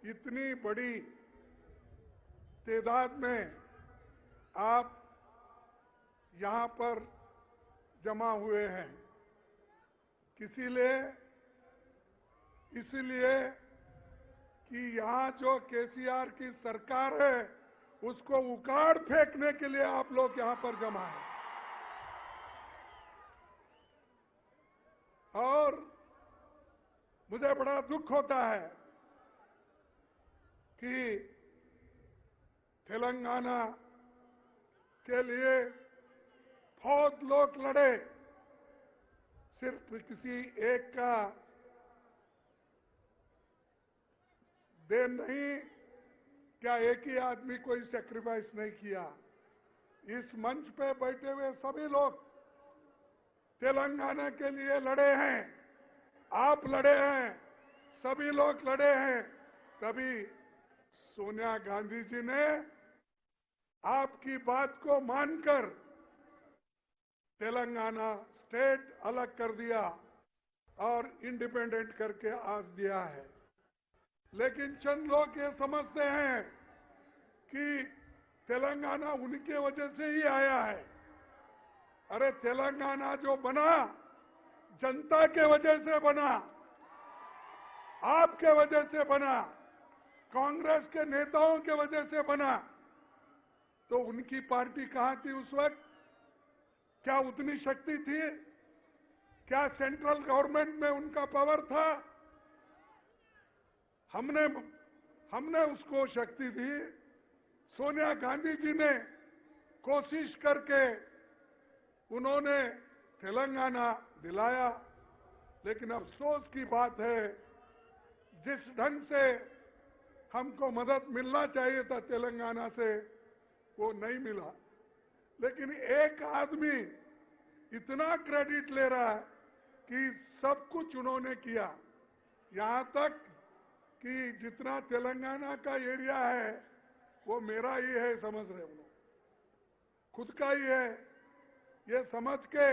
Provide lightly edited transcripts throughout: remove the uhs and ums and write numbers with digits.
इतनी बड़ी तादाद में आप यहां पर जमा हुए हैं। इसलिए कि यहां जो केसीआर की सरकार है उसको उखाड़ फेंकने के लिए आप लोग यहां पर जमा हैं। और मुझे बड़ा दुख होता है कि तेलंगाना के लिए बहुत लोग लड़े, सिर्फ किसी एक का देन नहीं, क्या एक ही आदमी कोई सैक्रिफाइस नहीं किया। इस मंच पे बैठे हुए सभी लोग तेलंगाना के लिए लड़े हैं, आप लड़े हैं, सभी लोग लड़े हैं। तभी सोनिया गांधी जी ने आपकी बात को मानकर तेलंगाना स्टेट अलग कर दिया और इंडिपेंडेंट करके आज दिया है। लेकिन चंद लोग ये समझते हैं कि तेलंगाना उनके वजह से ही आया है। अरे तेलंगाना जो बना जनता के वजह से बना, आपके वजह से बना, कांग्रेस के नेताओं के वजह से बना। तो उनकी पार्टी कहां थी उस वक्त? क्या उतनी शक्ति थी? क्या सेंट्रल गवर्नमेंट में उनका पावर था? हमने उसको शक्ति दी। सोनिया गांधी जी ने कोशिश करके उन्होंने तेलंगाना दिलाया। लेकिन अफसोस की बात है, जिस ढंग से हमको मदद मिलना चाहिए था तेलंगाना से, वो नहीं मिला। लेकिन एक आदमी इतना क्रेडिट ले रहा है कि सब कुछ उन्होंने किया, यहां तक कि जितना तेलंगाना का एरिया है वो मेरा ही है समझ रहे हो, खुद का ही है, ये समझ के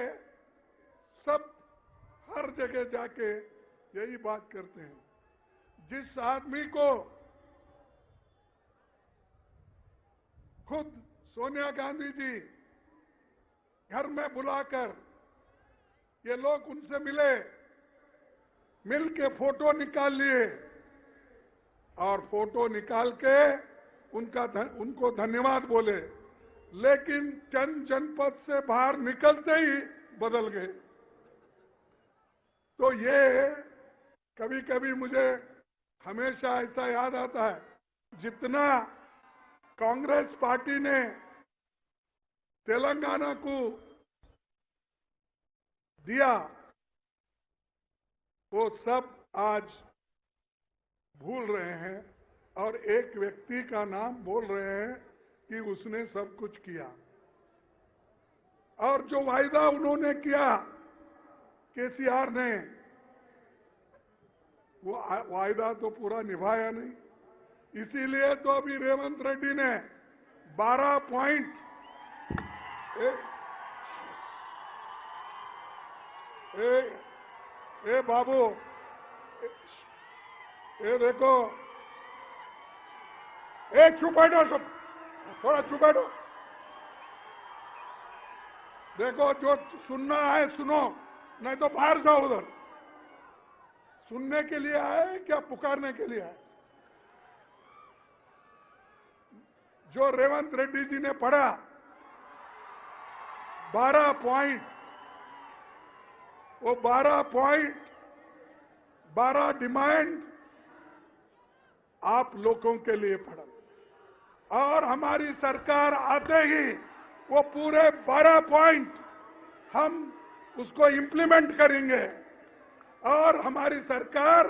सब हर जगह जाके यही बात करते हैं। जिस आदमी को खुद सोनिया गांधी जी घर में बुलाकर ये लोग उनसे मिल के फोटो निकाल लिए और फोटो निकाल के उनको धन्यवाद बोले, लेकिन चंद जनपद से बाहर निकलते ही बदल गए। तो ये कभी कभी मुझे हमेशा ऐसा याद आता है, जितना कांग्रेस पार्टी ने तेलंगाना को दिया वो सब आज भूल रहे हैं और एक व्यक्ति का नाम बोल रहे हैं कि उसने सब कुछ किया। और जो वायदा उन्होंने किया केसीआर ने, वो वायदा तो पूरा निभाया नहीं। इसीलिए तो अभी रेवंत रेड्डी ने 12 पॉइंट बाबू, ये देखो, चुप बैठो, सब थोड़ा चुप बैठो। देखो, जो सुनना है सुनो, नहीं तो बाहर जाओ उधर। सुनने के लिए आए क्या पुकारने के लिए आए? जो रेवंत रेड्डी जी ने पढ़ा 12 पॉइंट, वो 12 पॉइंट, 12 डिमांड आप लोगों के लिए पड़ा। और हमारी सरकार आते ही वो पूरे 12 पॉइंट हम उसको इंप्लीमेंट करेंगे। और हमारी सरकार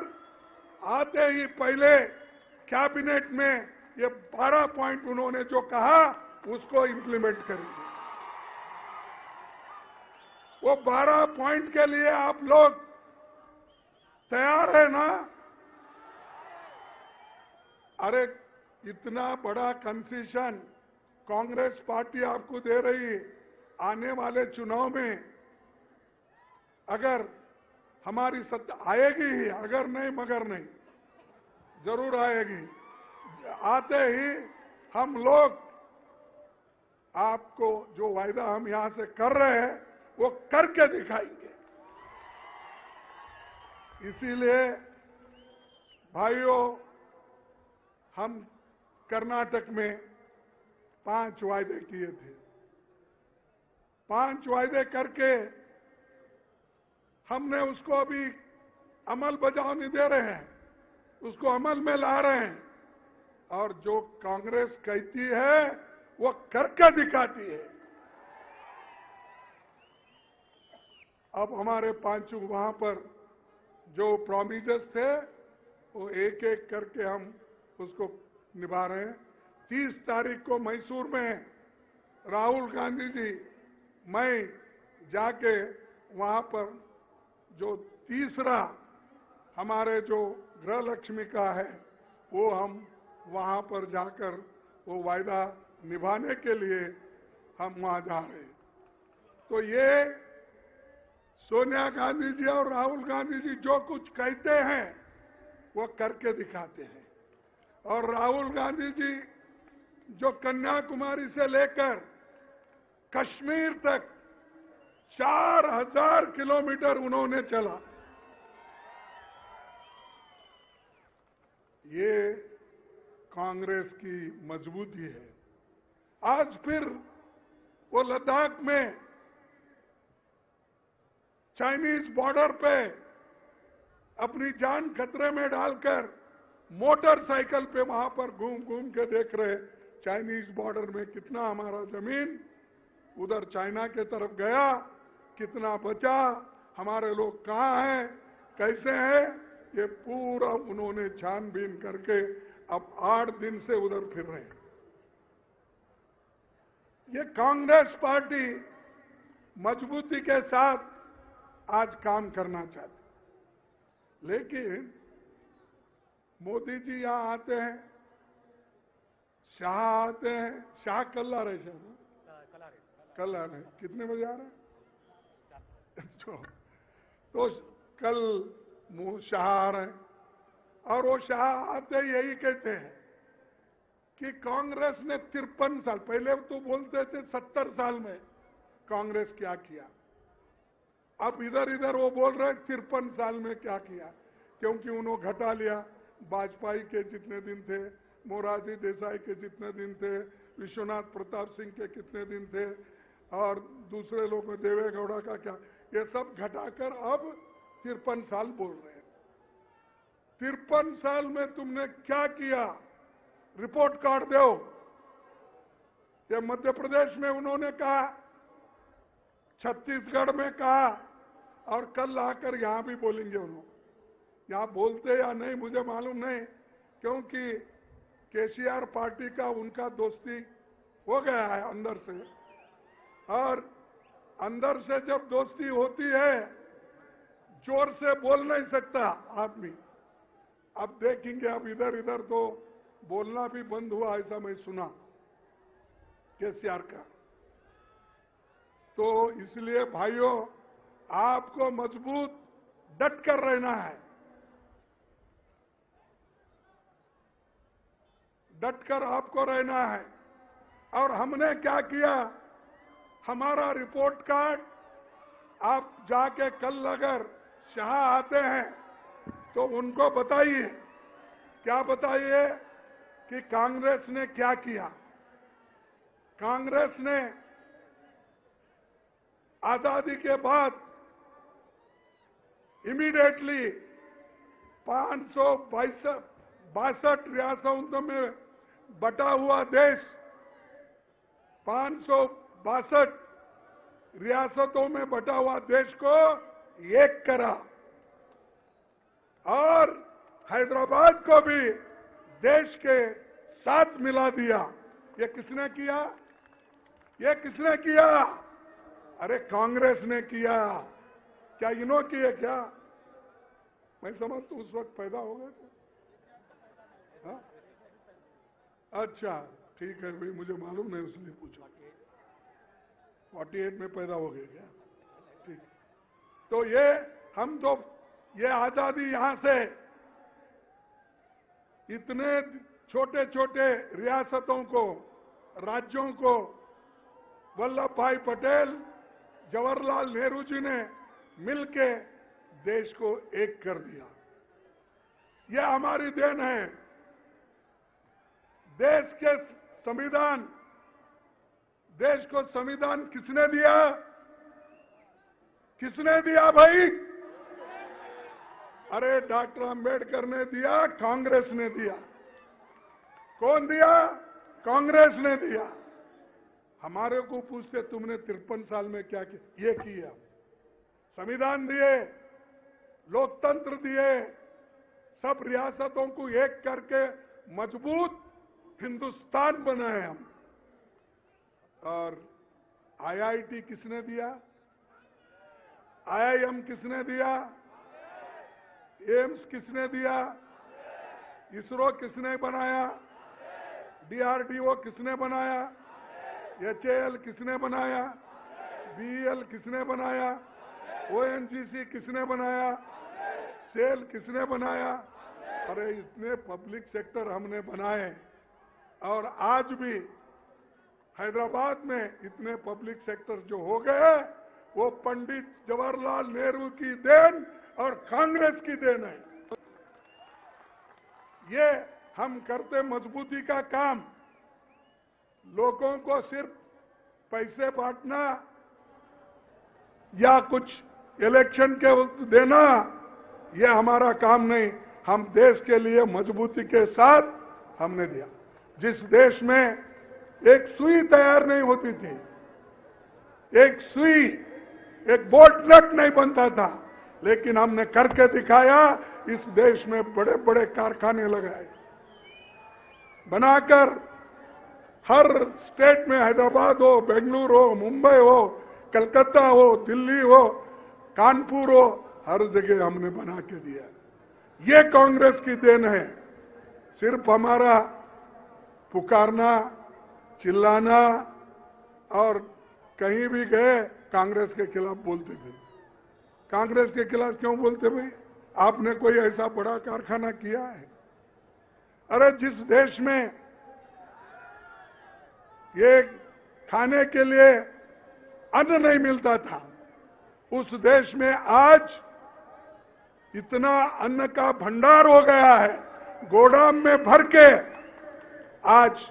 आते ही पहले कैबिनेट में ये 12 पॉइंट उन्होंने जो कहा उसको इंप्लीमेंट करेंगे। वो 12 पॉइंट के लिए आप लोग तैयार है ना? अरे इतना बड़ा कंसेशन कांग्रेस पार्टी आपको दे रही है। आने वाले चुनाव में अगर हमारी सत्ता आएगी ही, अगर नहीं मगर नहीं, जरूर आएगी। आते ही हम लोग आपको जो वायदा हम यहां से कर रहे हैं वो करके दिखाएंगे। इसीलिए भाइयों, हम कर्नाटक में 5 वायदे किए थे। 5 वायदे करके हमने उसको अभी अमल बजावनी दे रहे हैं, उसको अमल में ला रहे हैं। और जो कांग्रेस कहती है वो करके दिखाती है। अब हमारे 5 वहां पर जो प्रॉमिसेस थे वो एक एक करके हम उसको निभा रहे हैं। 30 तारीख को मैसूर में राहुल गांधी जी, मैं जाके वहां पर जो तीसरा हमारे जो गृह लक्ष्मी का है वो हम वहां पर जाकर वो वायदा निभाने के लिए हम वहां जा रहे हैं। तो ये सोनिया गांधी जी और राहुल गांधी जी जो कुछ कहते हैं वो करके दिखाते हैं। और राहुल गांधी जी जो कन्याकुमारी से लेकर कश्मीर तक 4000 किलोमीटर उन्होंने चला। ये कांग्रेस की मजबूती है। आज फिर वो लद्दाख में चाइनीज बॉर्डर पे अपनी जान खतरे में डालकर मोटरसाइकिल पे वहां पर घूम घूम के देख रहे चाइनीज बॉर्डर में कितना हमारा जमीन उधर चाइना के तरफ गया, कितना बचा, हमारे लोग कहाँ हैं, कैसे हैं, ये पूरा उन्होंने छानबीन करके अब 8 दिन से उधर फिर रहे हैं। ये कांग्रेस पार्टी मजबूती के साथ आज काम करना चाहती, लेकिन मोदी जी यहां आते हैं, शाह आते हैं। शाह कल आ रहे हैं, कल आ रहे हैं। कितने बजे आ रहे हैं? तो कल शाह आ रहे हैं। और वो शाह आते यही कहते हैं कि कांग्रेस ने 53 साल, पहले तो बोलते थे 70 साल में कांग्रेस क्या किया, अब इधर इधर वो बोल रहे 53 साल में क्या किया, क्योंकि उन्होंने घटा लिया। वाजपेयी के जितने दिन थे, मोरारजी देसाई के जितने दिन थे, विश्वनाथ प्रताप सिंह के कितने दिन थे, और दूसरे लोग देवेगौड़ा का क्या, ये सब घटाकर अब 53 साल बोल रहे हैं। 53 साल में तुमने क्या किया, रिपोर्ट कार्ड दो। ये मध्य प्रदेश में उन्होंने कहा, छत्तीसगढ़ में कहा, और कल आकर यहां भी बोलेंगे उन्होंने। यहां बोलते या नहीं मुझे मालूम नहीं, क्योंकि केसीआर पार्टी का उनका दोस्ती हो गया है अंदर से, और अंदर से जब दोस्ती होती है जोर से बोल नहीं सकता आदमी। अब देखेंगे, अब इधर इधर तो बोलना भी बंद हुआ, ऐसा मैं सुना केसीआर का। तो इसलिए भाइयों, आपको मजबूत डट कर रहना है, डट कर आपको रहना है। और हमने क्या किया, हमारा रिपोर्ट कार्ड आप जाके कल अगर शाह आते हैं तो उनको बताइए, क्या बताइए कि कांग्रेस ने क्या किया। कांग्रेस ने आजादी के बाद इमीडिएटली 562 रियासतों में बटा हुआ देश, 562 रियासतों में बटा हुआ देश को एक करा, और हैदराबाद को भी देश के साथ मिला दिया। ये किसने किया, ये किसने किया? अरे कांग्रेस ने किया। क्या इन्हों किए क्या? मैं समझता उस वक्त पैदा हो गए थे। हाँ? अच्छा ठीक है भाई, मुझे मालूम नहीं इसलिए पूछा। 48 में पैदा हो गए क्या? ठीक। तो ये हम तो ये आजादी यहां से इतने छोटे छोटे रियासतों को, राज्यों को वल्लभ भाई पटेल, जवाहरलाल नेहरू जी ने मिलके देश को एक कर दिया। यह हमारी देन है। देश के संविधान, देश को संविधान किसने दिया? किसने दिया भाई? अरे डॉक्टर अंबेडकर ने दिया, कांग्रेस ने दिया। कौन दिया? कांग्रेस ने दिया। हमारे को पूछते तुमने 53 साल में क्या किया? ये किया, संविधान दिए, लोकतंत्र दिए, सब रियासतों को एक करके मजबूत हिंदुस्तान बनाए हम। और आईआईटी किसने दिया? आईआईएम किसने दिया? एम्स किसने दिया? इसरो किसने बनाया? डीआरडीओ किसने बनाया? एचएएल किसने बनाया? बीईएल किसने बनाया? ओएनजीसी किसने बनाया? सेल किसने बनाया? अरे इतने पब्लिक सेक्टर हमने बनाए। और आज भी हैदराबाद में इतने पब्लिक सेक्टर जो हो गए वो पंडित जवाहरलाल नेहरू की देन और कांग्रेस की देन है। ये हम करते मजबूती का काम। लोगों को सिर्फ पैसे बांटना या कुछ इलेक्शन के वक्त देना, ये हमारा काम नहीं। हम देश के लिए मजबूती के साथ हमने दिया। जिस देश में एक सुई तैयार नहीं होती थी, एक सुई, एक बोल्ट नट नहीं बनता था, लेकिन हमने करके दिखाया। इस देश में बड़े बड़े कारखाने लगाए, बनाकर हर स्टेट में, हैदराबाद हो, बेंगलुरु हो, मुंबई हो, कलकत्ता हो, दिल्ली हो, कानपुर हो, हर जगह हमने बना के दिया। ये कांग्रेस की देन है। सिर्फ हमारा पुकारना, चिल्लाना और कहीं भी गए कांग्रेस के खिलाफ बोलते थे। कांग्रेस के खिलाफ क्यों बोलते भाई? आपने कोई ऐसा बड़ा कारखाना किया है? अरे जिस देश में ये खाने के लिए अन्न नहीं मिलता था, उस देश में आज इतना अन्न का भंडार हो गया है, गोदाम में भर के आज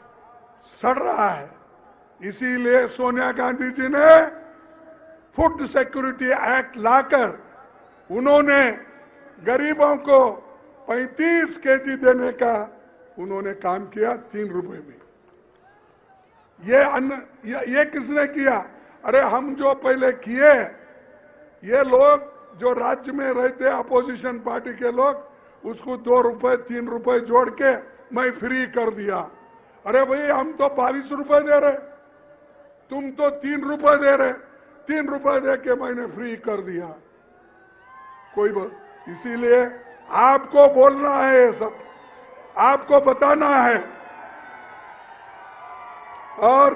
सड़ रहा है। इसीलिए सोनिया गांधी जी ने फूड सिक्योरिटी एक्ट लाकर उन्होंने गरीबों को 35 केजी देने का उन्होंने काम किया 3 रुपए में। ये अन्न ये किसने किया? अरे हम जो पहले किए, ये लोग जो राज्य में रहते अपोजिशन पार्टी के लोग, उसको 2 रुपए 3 रुपए जोड़ के मैं फ्री कर दिया। अरे भाई हम तो 22 रुपए दे रहे, तुम तो 3 रुपए दे रहे, 3 रुपए दे के मैंने फ्री कर दिया। कोई इसीलिए आपको बोलना है, ये सब आपको बताना है। और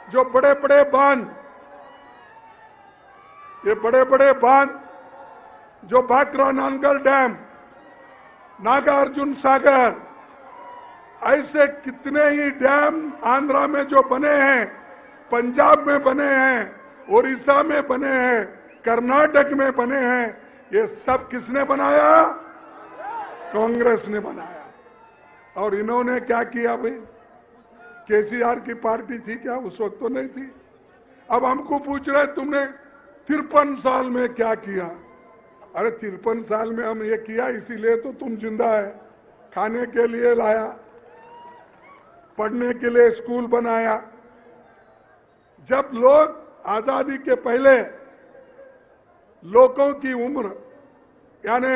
जो बड़े बड़े बांध, ये बड़े बड़े बांध जो भाखरा नांगल डैम, नागार्जुन सागर, ऐसे कितने ही डैम आंध्रा में जो बने हैं, पंजाब में बने हैं, ओडिशा में बने हैं, कर्नाटक में बने हैं, ये सब किसने बनाया? कांग्रेस ने बनाया। और इन्होंने क्या किया भाई? केसीआर की पार्टी थी क्या? उस वक्त तो नहीं थी। अब हमको पूछ रहे तुमने 53 साल में क्या किया? अरे 53 साल में हम ये किया इसीलिए तो तुम जिंदा है। खाने के लिए लाया, पढ़ने के लिए स्कूल बनाया। जब लोग आजादी के पहले लोगों की उम्र यानी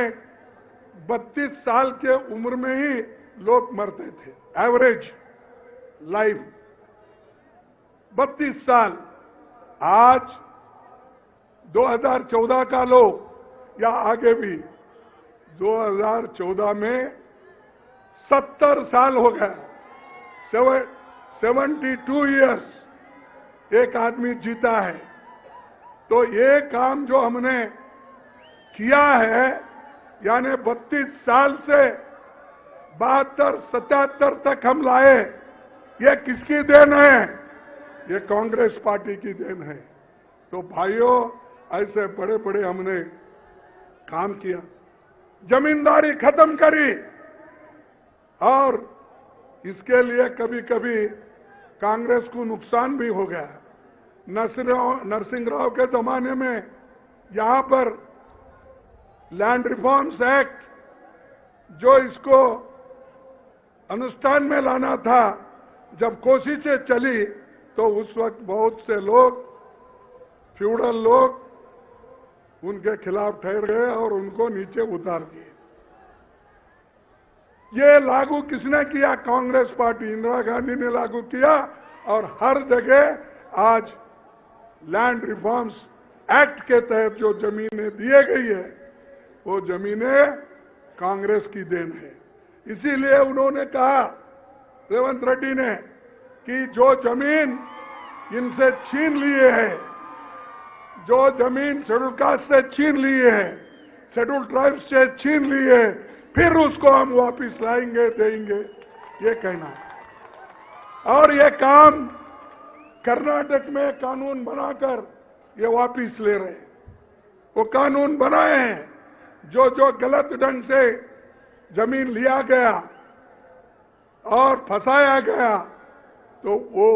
32 साल के उम्र में ही लोग मरते थे, एवरेज लाइफ 32 साल। आज 2014 का लो या आगे भी 2014 में 70 साल हो गया, 72 इयर्स एक आदमी जीता है। तो ये काम जो हमने किया है, यानी 32 साल से 72, 77 तक हम लाए, ये किसकी देन है? ये कांग्रेस पार्टी की देन है। तो भाइयों, ऐसे बड़े बड़े हमने काम किया, जमींदारी खत्म करी, और इसके लिए कभी कभी कांग्रेस को नुकसान भी हो गया। नरसिंह राव के जमाने में यहां पर लैंड रिफॉर्म्स एक्ट, जो इसको अनुष्ठान में लाना था, जब कोशिशें चली तो उस वक्त बहुत से लोग, फ्यूडल लोग, उनके खिलाफ ठहर गए और उनको नीचे उतार दिए। ये लागू किसने किया? कांग्रेस पार्टी, इंदिरा गांधी ने लागू किया, और हर जगह आज लैंड रिफॉर्म्स एक्ट के तहत जो जमीनें दिए गई है, वो जमीनें कांग्रेस की देन है। इसीलिए उन्होंने कहा, रेवंत रेड्डी ने, कि जो जमीन इनसे छीन लिए है, जो जमीन शेड्यूल कास्ट से छीन लिए है, शेड्यूल ट्राइब्स से छीन लिए है, फिर उसको हम वापिस लाएंगे, देंगे, ये कहना है। और ये काम कर्नाटक में कानून बनाकर ये वापिस ले रहे हैं। वो कानून बनाए हैं, जो जो गलत ढंग से जमीन लिया गया और फंसाया गया, तो वो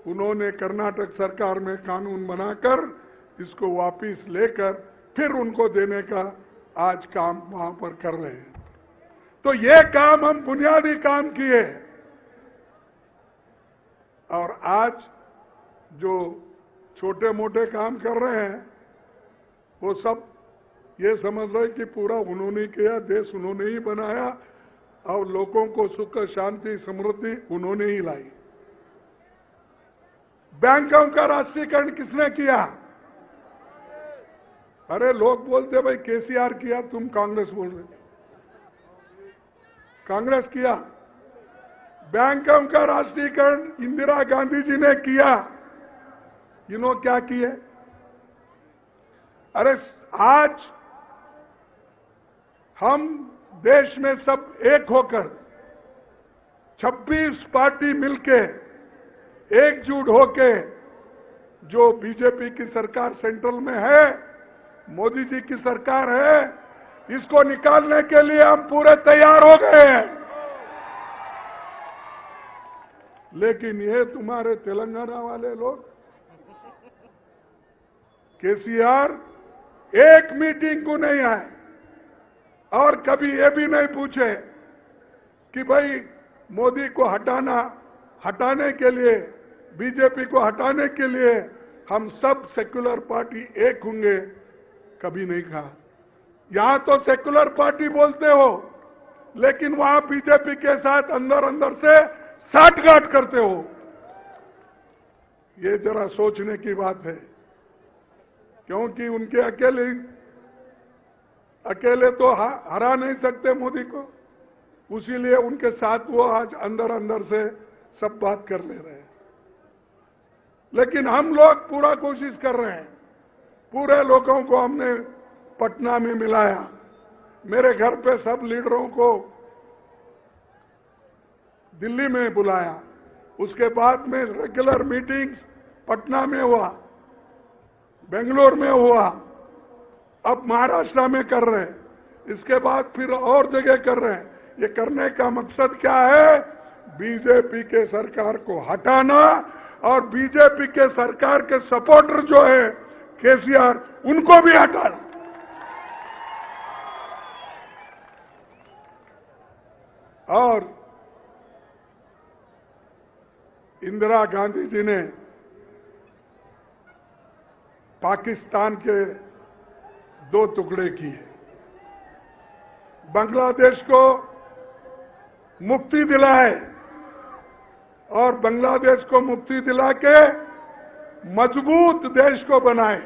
उन्होंने कर्नाटक सरकार में कानून बनाकर इसको वापिस लेकर फिर उनको देने का आज काम वहां पर कर रहे हैं। तो ये काम हम बुनियादी काम किए, और आज जो छोटे मोटे काम कर रहे हैं, वो सब ये समझ रहे कि पूरा उन्होंने किया, देश उन्होंने ही बनाया, और लोगों को सुख, शांति, समृद्धि उन्होंने ही लाई। बैंकों का राष्ट्रीयकरण किसने किया? अरे लोग बोलते भाई केसीआर किया, तुम कांग्रेस बोल रहे। कांग्रेस किया। बैंकों का राष्ट्रीयकरण इंदिरा गांधी जी ने किया। इन्होंने क्या किए? अरे आज हम देश में सब एक होकर 26 पार्टी मिलके एकजुट होके, जो बीजेपी की सरकार सेंट्रल में है, मोदी जी की सरकार है, इसको निकालने के लिए हम पूरे तैयार हो गए हैं। लेकिन ये तुम्हारे तेलंगाना वाले लोग, केसीआर एक मीटिंग को नहीं आए, और कभी ये भी नहीं पूछे कि भाई मोदी को हटाने के लिए, बीजेपी को हटाने के लिए हम सब सेक्युलर पार्टी एक होंगे, कभी नहीं कहा। यहां तो सेक्युलर पार्टी बोलते हो, लेकिन वहां बीजेपी के साथ अंदर अंदर से साठगांठ करते हो। ये जरा सोचने की बात है, क्योंकि उनके अकेले तो हरा नहीं सकते मोदी को, उसीलिए उनके साथ वो आज अंदर अंदर से सब बात कर ले रहे हैं। लेकिन हम लोग पूरा कोशिश कर रहे हैं। पूरे लोगों को हमने पटना में मिलाया, मेरे घर पे सब लीडरों को दिल्ली में बुलाया, उसके बाद में रेगुलर मीटिंग्स पटना में हुआ, बेंगलोर में हुआ, अब महाराष्ट्र में कर रहे हैं, इसके बाद फिर और जगह कर रहे हैं। ये करने का मकसद क्या है? बीजेपी के सरकार को हटाना, और बीजेपी के सरकार के सपोर्टर जो है केसीआर, उनको भी हटाना। और इंदिरा गांधी जी ने पाकिस्तान के 2 टुकड़े किए, बांग्लादेश को मुक्ति दिलाए, और बांग्लादेश को मुक्ति दिला के मजबूत देश को बनाए।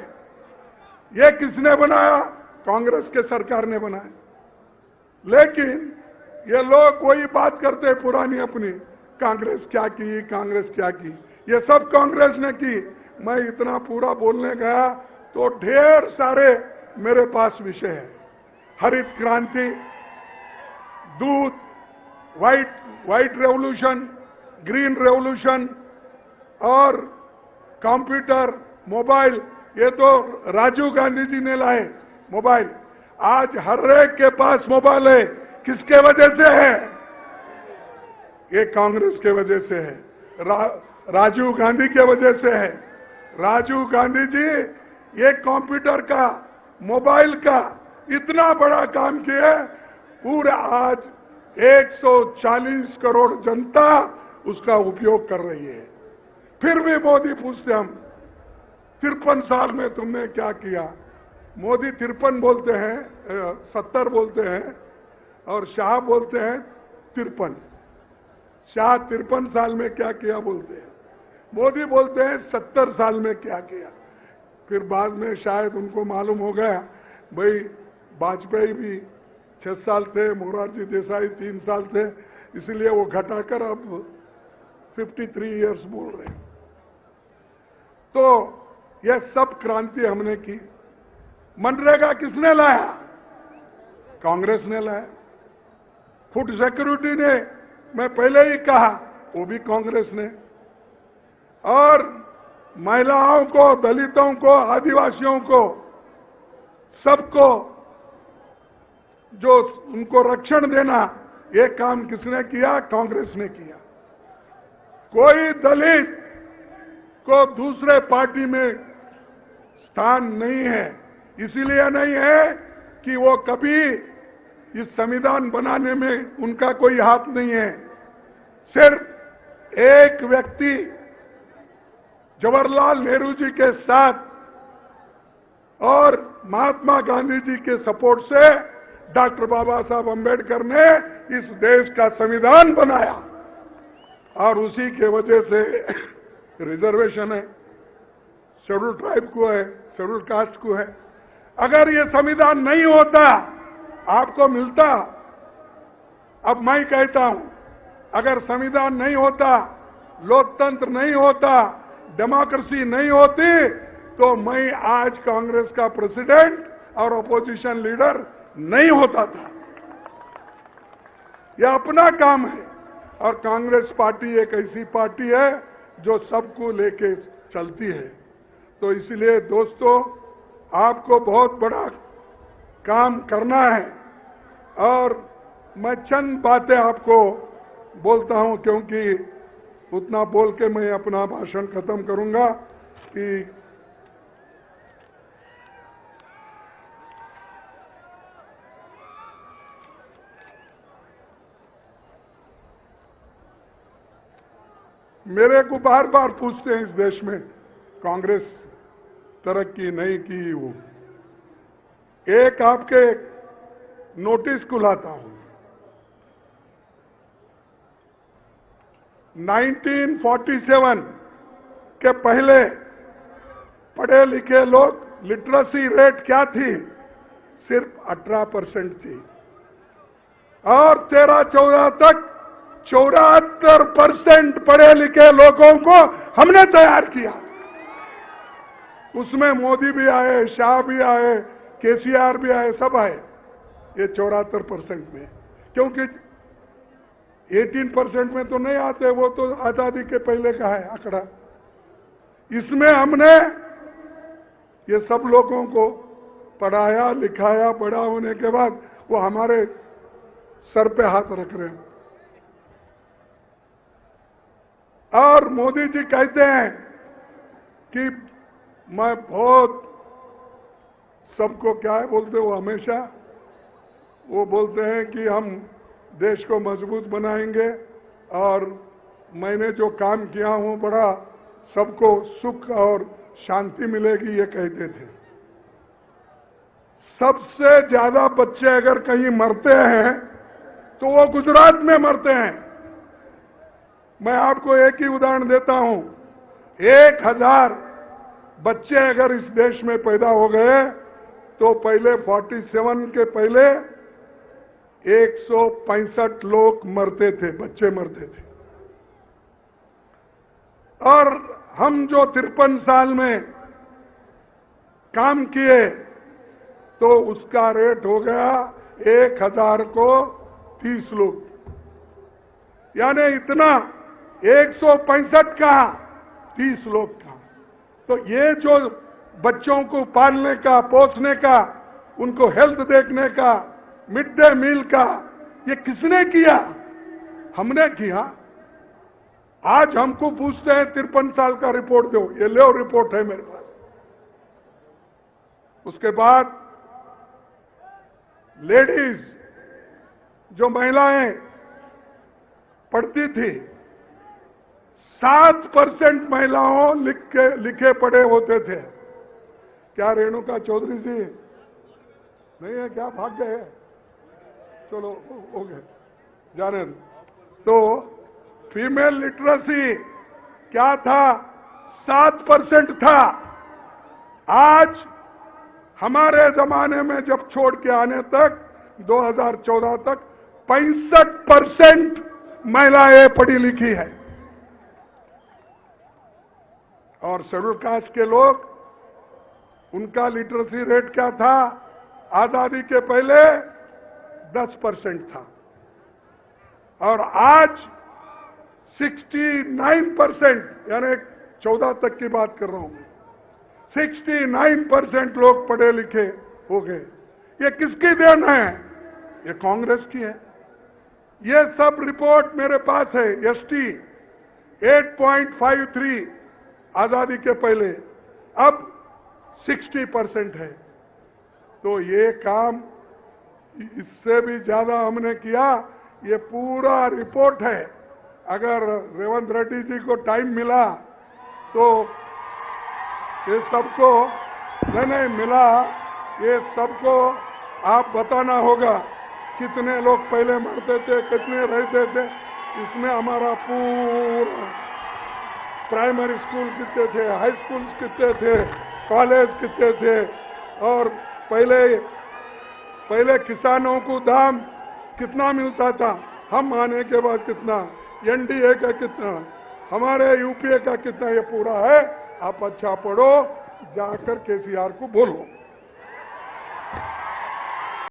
ये किसने बनाया? कांग्रेस के सरकार ने बनाया। लेकिन ये लोग वही बात करते हैं पुरानी अपनी, कांग्रेस क्या की, कांग्रेस क्या की। ये सब कांग्रेस ने की। मैं इतना पूरा बोलने गया तो ढेर सारे मेरे पास विषय है। हरित क्रांति, दूध, व्हाइट रेवोल्यूशन, ग्रीन रेवोल्यूशन और कंप्यूटर, मोबाइल, ये तो राजीव गांधी जी ने लाए मोबाइल। आज हर एक के पास मोबाइल है, किसके वजह से है? ये कांग्रेस के वजह से है, राजीव गांधी के वजह से है। राजीव गांधी जी ये कंप्यूटर का, मोबाइल का इतना बड़ा काम किया, पूरे आज 140 करोड़ जनता उसका उपयोग कर रही है। फिर भी मोदी पूछते हम 53 साल में तुमने क्या किया? मोदी 53 बोलते हैं, 70 बोलते हैं और शाह बोलते हैं 53। शाह 53 साल में क्या किया बोलते हैं, मोदी बोलते हैं 70 साल में क्या किया। फिर बाद में शायद उनको मालूम हो गया भाई वाजपेयी भी 6 साल थे, मोरारजी देसाई 3 साल थे, इसलिए वो घटाकर अब 53 इयर्स बोल रहे हैं। तो यह सब क्रांति हमने की। मनरेगा किसने लाया? कांग्रेस ने लाया। फूड सिक्योरिटी ने, मैं पहले ही कहा, वो भी कांग्रेस ने। और महिलाओं को, दलितों को, आदिवासियों को, सबको जो उनको रक्षण देना, ये काम किसने किया? कांग्रेस ने किया। कोई दलित को दूसरे पार्टी में स्थान नहीं है, इसीलिए नहीं है कि वो कभी इस संविधान बनाने में उनका कोई हाथ नहीं है। सिर्फ एक व्यक्ति जवाहरलाल नेहरू जी के साथ और महात्मा गांधी जी के सपोर्ट से डॉक्टर बाबा साहब अम्बेडकर ने इस देश का संविधान बनाया और उसी के वजह से रिजर्वेशन है, शेड्यूल ट्राइब को है, शेड्यूल कास्ट को है। अगर ये संविधान नहीं होता, आपको मिलता। अब मैं कहता हूं, अगर संविधान नहीं होता, लोकतंत्र नहीं होता, डेमोक्रेसी नहीं होती, तो मैं आज कांग्रेस का प्रेसिडेंट और अपोजिशन लीडर नहीं होता था। यह अपना काम है और कांग्रेस पार्टी एक ऐसी पार्टी है जो सबको लेके चलती है। तो इसलिए दोस्तों, आपको बहुत बड़ा काम करना है और मैं चंद बातें आपको बोलता हूं, क्योंकि उतना बोल के मैं अपना भाषण खत्म करूंगा कि मेरे को बार बार पूछते हैं इस देश में कांग्रेस तरक्की नहीं की। वो एक आपके नोटिस खुलाता हूं, 1947 के पहले पढ़े लिखे लोग, लिटरेसी रेट क्या थी? सिर्फ 18% थी और 13-14 तक 74% पढ़े लिखे लोगों को हमने तैयार किया। उसमें मोदी भी आए, शाह भी आए, केसीआर भी आए, सब आए। ये 74% में, क्योंकि 18% में तो नहीं आते, वो तो आजादी के पहले का है आंकड़ा। इसमें हमने ये सब लोगों को पढ़ाया, लिखाया, बड़ा होने के बाद वो हमारे सर पे हाथ रख रहे हैं। और मोदी जी कहते हैं कि मैं बहुत सबको, क्या है बोलते वो हमेशा, वो बोलते हैं कि हम देश को मजबूत बनाएंगे और मैंने जो काम किया हूं बड़ा सबको सुख और शांति मिलेगी, ये कहते थे। सबसे ज्यादा बच्चे अगर कहीं मरते हैं तो वो गुजरात में मरते हैं। मैं आपको एक ही उदाहरण देता हूं, 1000 बच्चे अगर इस देश में पैदा हो गए तो पहले 47 के पहले 165 लोग मरते थे, बच्चे मरते थे। और हम जो 53 साल में काम किए तो उसका रेट हो गया 1000 को 30 लोग। यानी इतना 165 कहा, 30 लोग कहा। तो ये जो बच्चों को पालने का, पोसने का, उनको हेल्थ देखने का, मिड डे मील का, ये किसने किया? हमने किया। आज हमको पूछते हैं 53 साल का रिपोर्ट दो, ये लो रिपोर्ट है मेरे पास। उसके बाद लेडीज, जो महिलाएं पढ़ती थी, 7% महिलाओं लिखे पढ़े होते थे। क्या रेणुका चौधरी जी नहीं है क्या? भाग गए? चलो हो गए, जाने दो। तो फीमेल लिटरेसी क्या था? 7% था। आज हमारे जमाने में जब छोड़ के आने तक 2014 तक 65% महिलाएं पढ़ी लिखी है। और शेड्यूल कास्ट के लोग, उनका लिटरेसी रेट क्या था? आजादी के पहले 10% था और आज 69%, यानी 14 तक की बात कर रहा हूं, 69% लोग पढ़े लिखे हो गए। ये किसकी देन है? ये कांग्रेस की है। ये सब रिपोर्ट मेरे पास है। एसटी 8.53 आजादी के पहले, अब 60% है। तो ये काम इससे भी ज्यादा हमने किया। ये पूरा रिपोर्ट है। अगर रेवंत रेड्डी जी को टाइम मिला तो ये सबको नहीं मिला, ये सबको आप बताना होगा कितने लोग पहले मरते थे, कितने रहते थे। इसमें हमारा पूरा प्राइमरी स्कूल कितने थे, हाई स्कूल कितने थे, कॉलेज कितने थे, और पहले किसानों को दाम कितना मिलता था, हम आने के बाद कितना, एनडीए का कितना, हमारे यूपीए का कितना, ये पूरा है। आप अच्छा पढ़ो, जाकर केसीआर को बोलो।